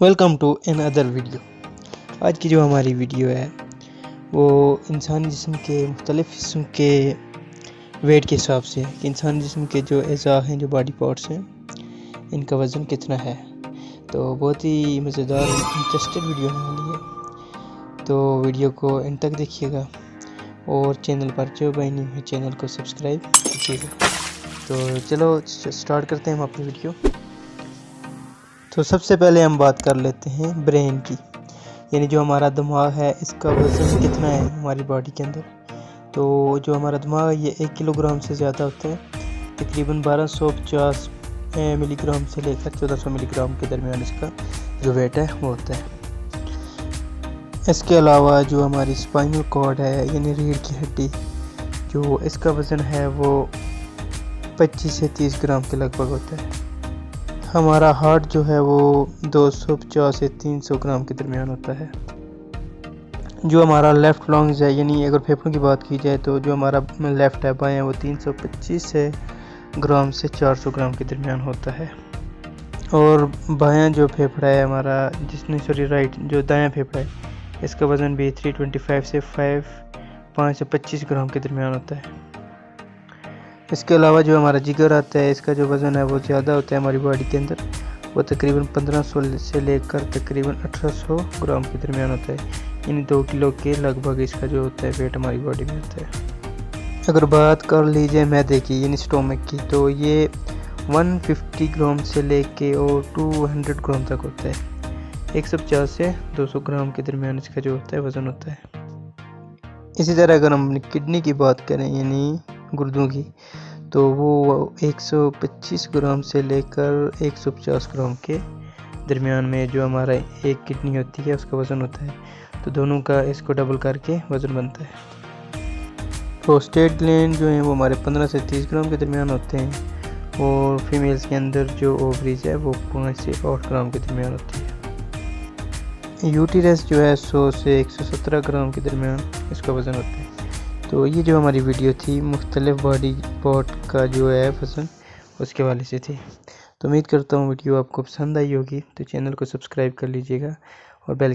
Welcome to another video. आज की जो हमारी वीडियो है वो इंसानी जिस्म के मुख्तलिफ़ किस्म के वेट के हिसाब से कि इंसानी जिस्म के जो अज़ा हैं, जो बॉडी पार्ट्स हैं, इनका वज़न कितना है। तो बहुत ही मज़ेदार इंटरेस्टेड वीडियो होने वाली है, तो वीडियो को एंड तक देखिएगा और चैनल पर जो भाई नहीं है चैनल को सब्सक्राइब कीजिएगा। तो चलो स्टार्ट करते हैं हम अपनी वीडियो। तो सबसे पहले हम बात कर लेते हैं ब्रेन की, यानी जो हमारा दिमाग है इसका वज़न कितना है हमारी बॉडी के अंदर। तो जो हमारा दिमाग है ये 1 किलोग्राम से ज़्यादा होता है, तकरीबन 1250 मिलीग्राम से लेकर 1400 मिलीग्राम के दरमियान इसका जो वेट है वो होता है। इसके अलावा जो हमारी स्पाइनल कॉर्ड है यानी रीढ़ की हड्डी, जो इसका वज़न है वो 25 से 30 ग्राम के लगभग होता है। हमारा हार्ट जो है वो 250 से 300 ग्राम के दरमियान होता है। जो हमारा लेफ़्ट लंग्स है यानी अगर फेफड़ों की बात की जाए तो जो हमारा लेफ़्ट है बाएं वो 325 से ग्राम से 400 ग्राम के दरमियान होता है। और बायां जो फेफड़ा है हमारा राइट जो दायां फेफड़ा है इसका वज़न भी 325 से 5 से 25 ग्राम के दरमियान होता है। इसके अलावा जो हमारा जिगर आता है इसका जो वज़न है वो ज़्यादा होता है हमारी बॉडी के अंदर, वो तकरीबन 1500 से लेकर तकरीबन 1800 ग्राम के दरमियान होता है, यानी 2 किलो के लगभग इसका जो होता है वेट हमारी बॉडी में होता है। अगर बात कर लीजिए मैदे की यानी स्टोमक की, तो ये 150 ग्राम से लेके और 200 ग्राम तक होता है। 150 से 200 ग्राम के दरमियान इसका जो होता है वज़न होता है। इसी तरह अगर हम अपनी किडनी की बात करें यानी गुर्दों की, तो वो 125 ग्राम से लेकर 150 ग्राम के दरमियान में जो हमारा एक किडनी होती है उसका वज़न होता है। तो दोनों का इसको डबल करके वज़न बनता है। प्रोस्टेट ग्लैंड जो है वो हमारे 15 से 30 ग्राम के दरमियान होते हैं और फीमेल्स के अंदर जो ओवरीज है वो 5 से 8 ग्राम के दरमियान होती है। यूटिरस जो है 100 से 117 ग्राम के दरमियान इसका वज़न होता है। तो ये जो हमारी वीडियो थी मुख्तलिफ़ बॉडी पार्ट का जो है वज़न उसके हवाले से थी। तो उम्मीद करता हूँ वीडियो आपको पसंद आई होगी, तो चैनल को सब्सक्राइब कर लीजिएगा और बेल